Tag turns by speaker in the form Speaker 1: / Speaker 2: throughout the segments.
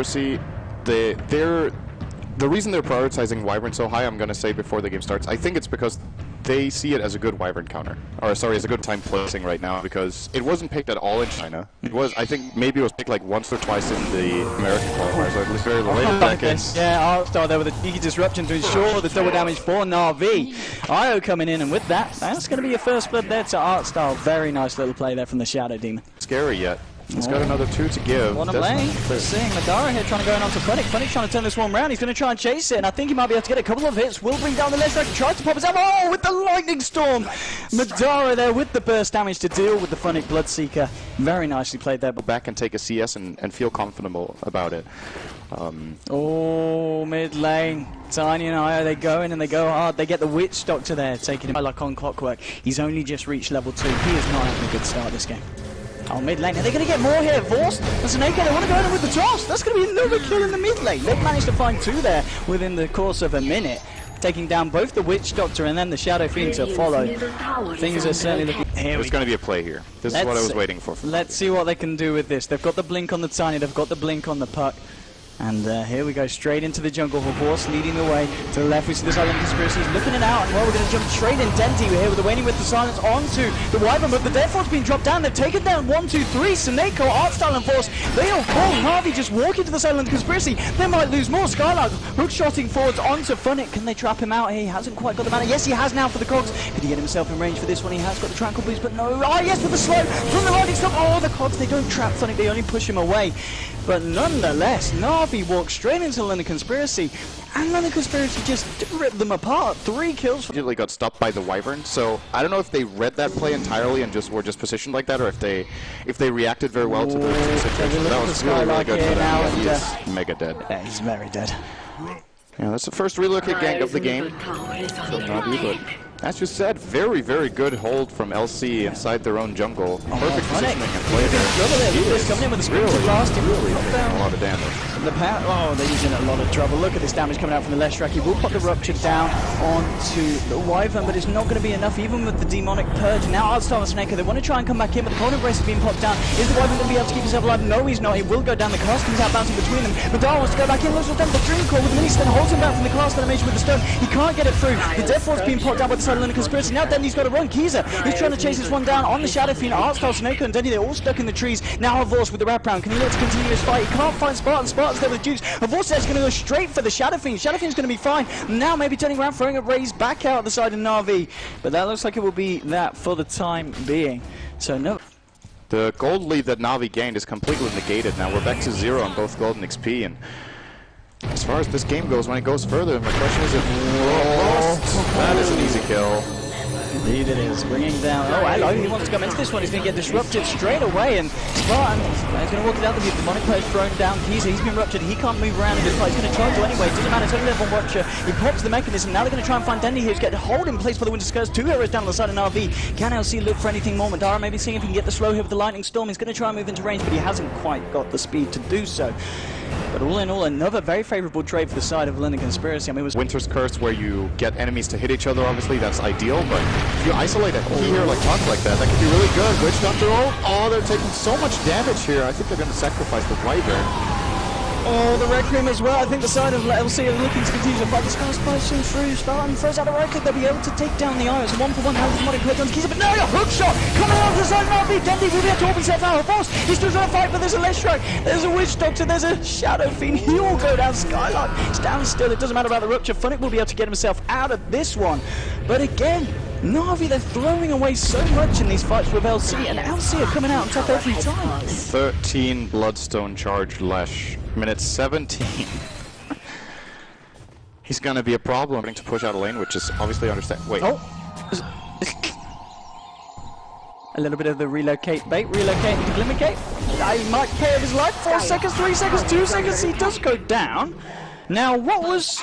Speaker 1: Conspiracy, the reason they're prioritizing Wyvern so high, I'm going to say before the game starts, I think it's because they see it as a good Wyvern counter. Or sorry, as a good time placing right now, because it wasn't picked at all in China. It was, I think maybe it was picked like once or twice in the American qualifiers, or at least very late decades.
Speaker 2: Yeah, Artstar there with a cheeky disruption to ensure the double damage for NaVi. Io coming in, and with that, that's going to be your first blood there to Artstar. Very nice little play there from the Shadow Demon.
Speaker 1: Scary yet. He's got another 2 to give.
Speaker 2: One lane. We're seeing Madara here trying to go in onto Funnick. Funnick's trying to turn this one around. He's going to try and chase it, and I think he might be able to get a couple of hits. Will bring down the ledge. Tries to pop his ammo. Oh, with the lightning storm! Madara there with the burst damage to deal with the Funnick Bloodseeker. Very nicely played there.
Speaker 1: Back and take a CS and feel comfortable about it.
Speaker 2: Oh, mid lane. Tiny and Io, they go in and they go hard. They get the Witch Doctor there, taking him like on clockwork. He's only just reached level 2. He is not having a good start this game. Oh, mid lane. Are they going to get more here? Vorst and Snake, they want to go in with the toss. That's going to be another kill in the mid lane. They've managed to find 2 there within the course of a minute, taking down both the Witch Doctor and then the Shadow Fiend to follow. Things are certainly looking...
Speaker 1: There's going to be a play here. This is what I was waiting for.
Speaker 2: Let's see what they can do with this. They've got the blink on the Tiny. They've got the blink on the Puck. And here we go, straight into the jungle. Horse leading the way to the left. We see the Silent Conspiracy. He's looking it out, and well, we're going to jump straight in. Denty here with the Waning with the Silence onto the Wyvern, but the Death Force being dropped down. They've taken down 1, 2, 3. Seneko, Artstyle, and Force. They all call NaVi just walk into the Silent Conspiracy. They might lose more. Skylark hook-shotting forwards onto Funnick. Can they trap him out? He hasn't quite got the mana. Yes, he has now for the Cogs. Could he get himself in range for this one? He has got the Tranquil Boost, but no. Ah, yes, with the slow from the lightning storm. Oh, the Cogs, they don't trap Funnick. They only push him away. But nonetheless, NaVi walks straight into London Conspiracy, and London Conspiracy just ripped them apart. 3 kills.
Speaker 1: Immediately got stopped by the Wyvern, so I don't know if they read that play entirely and were just positioned like that, or if they reacted very well to the situation. That was really good for them. He's mega dead.
Speaker 2: Yeah, he's very dead.
Speaker 1: Yeah, that's the first real kick gank of the game from NaVi, but as you said, very, very good hold from LC inside their own jungle. Perfect positioning and play there.
Speaker 2: He's coming in with a sprint blast. He
Speaker 1: really doing a lot of damage.
Speaker 2: They're using a lot of trouble. Look at this damage coming out from the left track. He will put the Rupture down onto the Wyvern, but it's not going to be enough, even with the Demonic Purge. Now Artstar and Snake, they want to try and come back in, but the corner brace is being popped down. Is the Wyvern going to be able to keep himself alive? No, he's not. He will go down. The cast comes out bouncing between them. Madara wants to go back in. Looks for them. The Dream Core with the mini-stun holds him back from the cast animation with the stone. He can't get it through. The Death Force being popped down by the side of the Conspiracy. Now Dendy's got to run. Kiza, he's trying to chase this one down on the Shadow Fiend. Artstar, Snake, and Dendy, they're all stuck in the trees. Now Vorst with the wraparound. Can he look to continue his fight? He can't find Spartan. Spartan's there with Dukes. Vorst is going to go straight for the Shadow Fiend. Shadow Fiend's going to be fine. Now maybe turning around, throwing a raise back out the side of NaVi. But that looks like it will be that for the time being. So no.
Speaker 1: The gold lead that NaVi gained is completely negated now. We're back to 0 on both gold and XP. And as far as this game goes, when it goes further, my question is if... that is an easy kill.
Speaker 2: Indeed it is. Bringing down... Oh, hello. He wants to come into this one. He's going to get disrupted straight away. And Spartan is going to walk it out. The Demonic Purge thrown down. Kiza, he's been ruptured. He can't move around in this fight. He's going to try to anyway. Doesn't matter. It's only level 1 rupture. He pops the mechanism. Now they're going to try and find Dendy here. He's getting hold in place by the Winter Skirts. 2 heroes down on the side of NaVi. Can LC look for anything more? Madara maybe seeing if he can get the slow here with the Lightning Storm. He's going to try and move into range, but he hasn't quite got the speed to do so. But all in all, another very favourable trade for the side of London Conspiracy. I mean, it was
Speaker 1: Winter's Curse, where you get enemies to hit each other, obviously, that's ideal, but if you isolate a here like Puck like that could be really good. Witch Doctor, oh, they're taking so much damage here. I think they're going to sacrifice the Wyvern.
Speaker 2: Oh, the Requiem as well. I think the side of LC are looking to continue to fight. This guy's splicing through. Spartan throws out a right click. They'll be able to take down the Iris. 1-for-1 now with the Demonic Purge on Kiza, but no, a hook shot coming out of the side of NaVi. Dendy will be able to hold himself out of force. He's still trying to fight, but there's a ledge strike. There's a Witch Doctor. There's a Shadow Fiend. He will go down. Skylark stands still. It doesn't matter about the Rupture. Funnick will be able to get himself out of this one. But again, NaVi, they're throwing away so much in these fights with LC, and LC are coming out on top every time.
Speaker 1: 13 Bloodstone charge Lesh. Minute 17. He's going to be a problem to push out a lane, which is obviously understand. Wait.
Speaker 2: Oh. A little bit of the relocate bait. Relocate into Glimmergate. He might pay of his life. 4 seconds, 3 seconds, 2 seconds. He does go down. Now, what was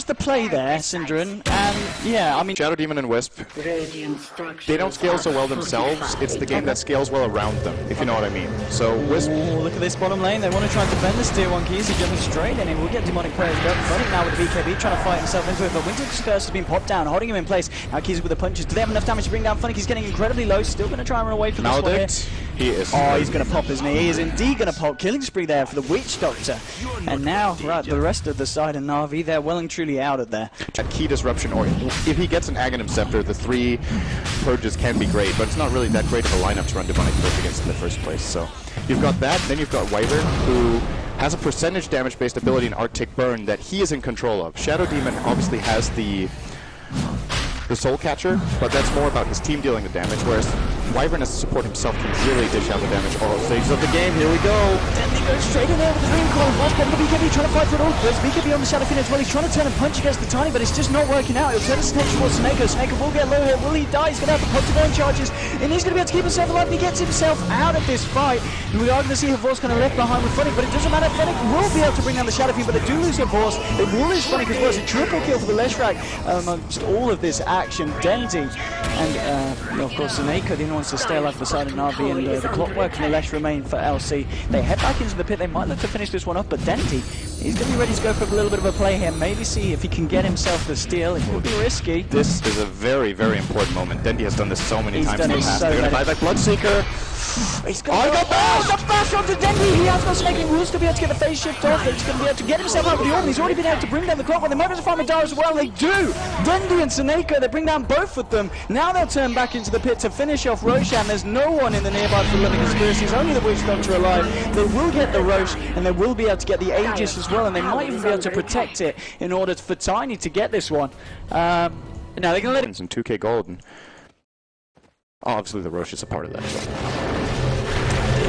Speaker 2: the play there, Synderen? And yeah, I mean,
Speaker 1: Shadow Demon and Wisp, they don't scale so well themselves. It's the game that scales well around them, if you know what I mean. So Wisp.
Speaker 2: Oh, look at this bottom lane. They want to try and defend this tier 1 keys. They're jumping straight in. We'll get demonic players running now with the BKB, trying to fight himself into it. But Winter's Curse has been popped down, holding him in place. Now Keys with the punches. Do they have enough damage to bring down Funnick? He's getting incredibly low. Still going to try and run away from this one here.
Speaker 1: He is.
Speaker 2: Oh, he's going to pop, isn't he? He is indeed going to pop. Killing spree there for the Witch Doctor. And now, right, the rest of the side of NaVi, they're well and truly out of there.
Speaker 1: At key disruption, or if he gets an Aghanim Scepter, the 3 purges can be great, but it's not really that great of a lineup to run demonic purge against in the first place. So you've got that, then you've got Wyvern, who has a percentage damage based ability in Arctic Burn that he is in control of. Shadow Demon obviously has the Soul Catcher, but that's more about his team dealing the damage, whereas Wyvern as a support himself can really dish out the damage all stages of the game. Here we go.
Speaker 2: Then they go straight in there with the Dream Coil. Boss the BKB trying to fight for it all. There's BKB on the Shadow Fiend as well. He's trying to turn and punch against the Tiny, but it's just not working out. He'll turn his attention towards Sneko. Sneko will get low here. Will he die? He's going to have to put the charges, and he's going to be able to keep himself alive, and he gets himself out of this fight. And we are going to see Havor's kind of left behind with Funnick, but it doesn't matter. Funnick will be able to bring down the Shadow Fiend, but they do lose Havor's. They will lose Funnick as well. It's a triple kill for the Leshrac amongst all of this action. Dendy and of course Sneko, the only ones to stay alive beside of NaVi, and the Clockwork and the Lesh remain for LC. They head back into the pit. They might look to finish this one up, but Dendy, he's going to be ready to go for a little bit of a play here. Maybe see if he can get himself the steal. It will be risky.
Speaker 1: This is a very, very important moment. Dendy has done this so many times in the past.
Speaker 2: So
Speaker 1: they're going to buy back Bloodseeker.
Speaker 2: He's going to the bash onto Dendy. He has got Snake. He will still be able to get the phase shift off. He's going to be able to get himself out of the orb. He's already been able to bring down the Clockwork. They might have to find Madara as well. They do. Dendy and Sneko, they bring down both of them. Now they'll turn back into the pit to finish off Roshan. There's no one in the nearby for London Conspiracy. It's only the Witch Doctor alive. They will get the Roche, and they will be able to get the Aegis as well, and they might even be able to protect it in order for Tiny to get this one. Now they're going to let it...
Speaker 1: And 2k gold. And obviously the Roche is a part of that. So.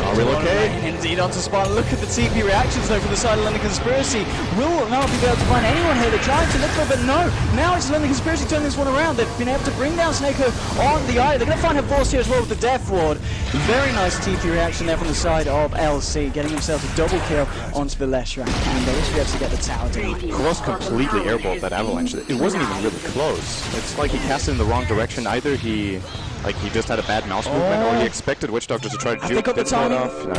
Speaker 1: Are we okay?
Speaker 2: Indeed, onto Spartan. Look at the TP reactions though from the side of London Conspiracy. Will not be able to find anyone here. They're trying to look for, but no. Now it's London Conspiracy turning this one around. They've been able to bring down Sneko on the eye. They're going to find her force here as well with the Death Ward. Very nice TP reaction there from the side of LC, getting himself a double kill onto the Leshrac, and they will be able to get the tower down.
Speaker 1: Cross completely airballed that avalanche. It wasn't even really close. It's like he cast it in the wrong direction. Either he just had a bad mouse movement, or he expected Witch Doctor to try to juke it off. No,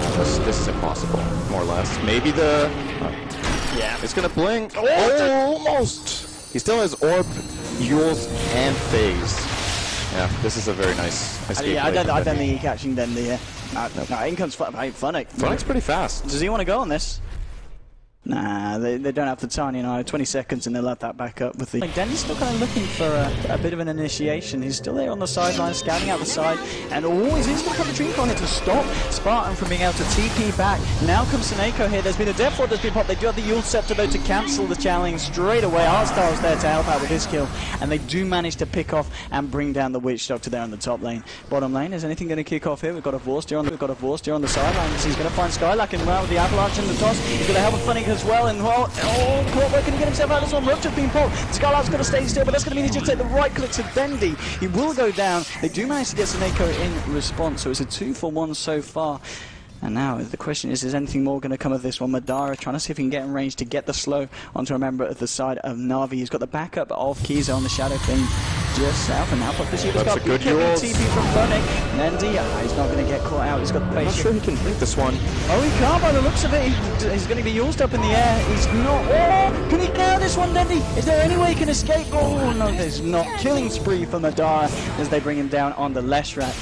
Speaker 1: this is impossible, more or less. Maybe the... yeah, it's gonna blink. Oh, almost! He still has Orb, Yules, and Phase. Yeah, this is a very nice escape.
Speaker 2: Yeah, I don't think he's catching Dendy here. No, in comes Funnick.
Speaker 1: Funnick's pretty fast.
Speaker 2: Does he want to go on this? Nah, they don't have the Tiny, 20 seconds and they'll have that back up with the... Dendy's still kind of looking for a bit of an initiation. He's still there on the sideline, scouting out the side, and always he's going to come the Dream Coil to stop Spartan from being able to TP back. Now comes Sneko here. There's been a Death Ward that's been popped. They do have the Yule Scepter though to cancel the challenge straight away. Artstyle's there to help out with his kill, and they do manage to pick off and bring down the Witch Doctor there on the top lane. Bottom lane, is anything going to kick off here? We've got a Vorsteer on the sideline. He's going to find Skylark and well with the Avalanche in the toss. He's going to help with Funnick as well, and well, Clockwork can he get himself out of this one? Rupture's been pulled. Skylark's going to stay still, but that's going to mean he's just take the right click to Dendy. He will go down. They do manage to get Sneko in response, so it's a 2-for-1 so far. And now the question is anything more going to come of this one? Madara trying to see if he can get in range to get the slow onto a member of the side of NaVi. He's got the backup of Kiza on the Shadow Fiend just south, and now put the Shield's got good TP from Funnick. Nendy, he's not going to get caught out. He's got the base.
Speaker 1: I'm not sure he can beat this one.
Speaker 2: Oh, he can't by the looks of it. He's going to be used up in the air. He's not. Oh, can he clear this one, Nendy? Is there any way he can escape? Oh, no, there's not. Killing spree for Madara as they bring him down on the Leshrac.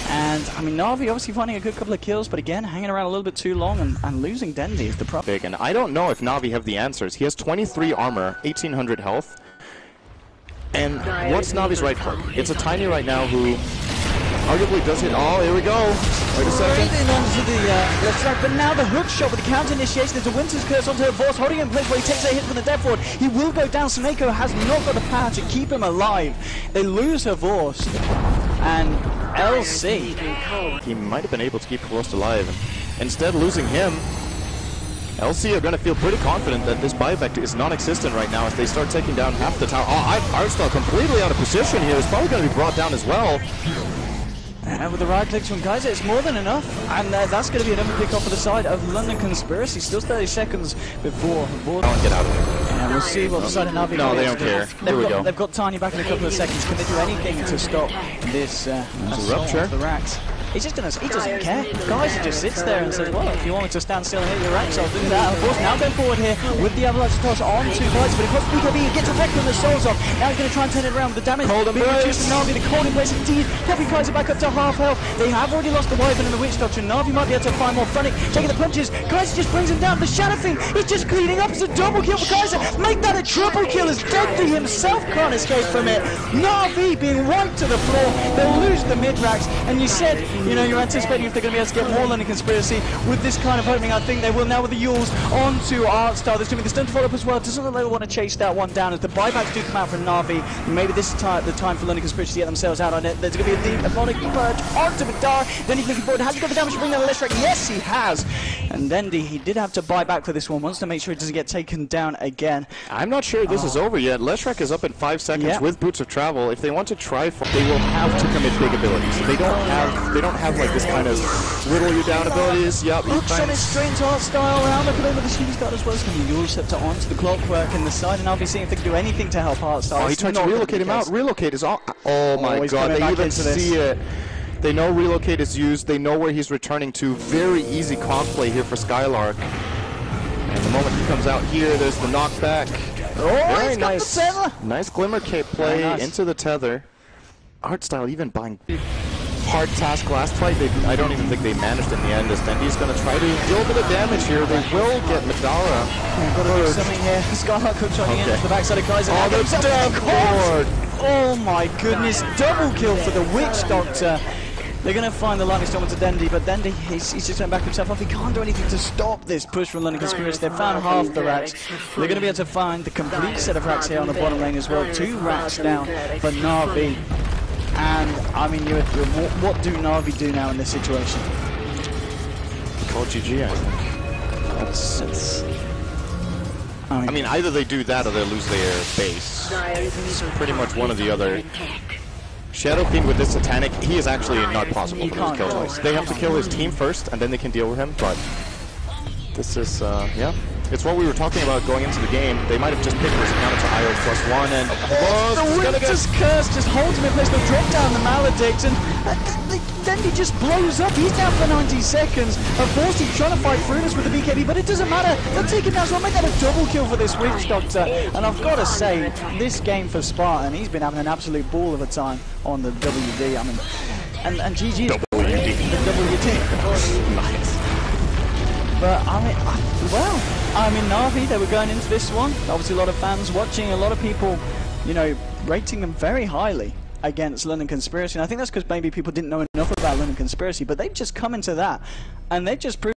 Speaker 2: And, I mean, NaVi obviously finding a good couple of kills, but again, hanging around a little bit too long and losing Dendy is the problem.
Speaker 1: Big, and I don't know if NaVi have the answers. He has 23 armor, 1800 health. And what's NaVi's right click? It's a Tiny right now who arguably does hit. Oh, here we go. Wait a second.
Speaker 2: Straight in onto the left side, but now the hook shot with the counter initiation. There's a Winter's Curse onto her Force, holding him in place where he takes a hit from the Death Ward. He will go down. Sneko has not got the power to keep him alive. They lose her Force. And LC,
Speaker 1: he might have been able to keep Close alive, and instead losing him, LC are going to feel pretty confident that this buyback is non-existent right now as they start taking down half the tower. Oh, Artstyle completely out of position here. Is probably going to be brought down as well.
Speaker 2: With the right clicks from Kaiser, it's more than enough, and that's going to be another pick off for the side of London Conspiracy. Still 30 seconds before the board.
Speaker 1: Get out of here.
Speaker 2: And we'll see what the side of NaVi.
Speaker 1: No, they don't care. Here we go.
Speaker 2: They've got Tiny back in a couple of seconds. Can they do anything to stop this
Speaker 1: rupture?
Speaker 2: The racks? He's just gonna, he doesn't care. Kaiser just sits there and says, well, if you want me to stand still and hit your racks, I'll do that. Of course, now going forward here with the avalanche toss on 2 fights, but it costs BKB, he gets a wreck on the souls off. Now he's gonna try and turn it around with the damage. Being reduced to NaVi, the cold embrace indeed, dropping Kaiser back up to half health. They have already lost the Wyvern and the Witch Doctor. NaVi might be able to find more Phonic, taking the punches. Kaiser just brings him down. The Shadow Fiend is just cleaning up. It's a double kill for Kaiser. Make that a triple kill as Deadly himself can't escape from it. NaVi being wiped to the floor. They'll lose the mid racks, and you said, you know, you're anticipating if they're going to be able to get more London Conspiracy with this kind of opening. I think they will now with the Yules onto Artstar. There's going to be the stun to follow up as well. Doesn't look like they want to chase that one down as the buybacks do come out from NaVi. Maybe this is the time for London Conspiracy to get themselves out on it. There's going to be a deep Phonic purge onto Vidar. Then he's looking forward. Has he got the damage to bring down the Leshrac? Yes, he has. And Dendi, he did have to buy back for this one. Wants to make sure he doesn't get taken down again.
Speaker 1: I'm not sure this is over yet. Leshrac is up in 5 seconds with Boots of Travel. If they want to try, they will have to commit big abilities. They don't have like this kind of whittle you down abilities. Yep.
Speaker 2: Looks on his straight art style around the play with the Shooting Guard as well. It's going to be Yule Scepter onto the Clockwork in the side, and I'll be seeing if they can do anything to help Artstar.
Speaker 1: Oh, he tried to relocate him out. Relocate is all. Oh my god, they even see it. They know relocate is used. They know where he's returning to. Very easy conk play here for Skylark. And the moment he comes out here, there's the knockback.
Speaker 2: Oh,
Speaker 1: very nice. Nice Glimmer Cape play into the tether. Artstyle even buying hard task last fight. I don't even think they managed in the end. As Dendi's going to try to deal a bit of damage here. They will get Madara.
Speaker 2: Got to do something here. Skylark Cook trying to get into the backside of Kaiser.
Speaker 1: Oh, the death board!
Speaker 2: Oh my goodness, double kill for the Witch Doctor. They're going to find the Lightning Storm into Dendi, but Dendi, he's just going back himself off. He can't do anything to stop this push from London Conspiracy. They've found half the racks. They're going to be able to find the complete set of racks here on the bottom lane as well. 2 racks down for NaVi. And, I mean, what do NaVi do now in this situation?
Speaker 1: Call GG, I think. I mean, either they do that or they lose their base. It's pretty much one or the other. Shadow Fiend with this Satanic, he is actually not possible for those kill twice. They have to kill his team first, and then they can deal with him, but this is, yeah. It's what we were talking about going into the game. They might have just picked this counter to IO +1, and
Speaker 2: the Winter's Curse just holds him in place. They'll drop down the Maledict, and then he just blows up. He's down for 90 seconds. Of course, he's trying to fight through this with the BKB, but it doesn't matter. They'll take him down, so I'll make that a double kill for this Witch Doctor. And I've got to say, this game for Spartan, he's been having an absolute ball of a time on the WD. I mean, and GG.
Speaker 1: WD.
Speaker 2: The WD. Nice. But, I mean, NaVi, they were going into this one. Obviously, a lot of fans watching, a lot of people, you know, rating them very highly against London Conspiracy. And I think that's because maybe people didn't know enough about London Conspiracy, but they've just come into that, and they've just proved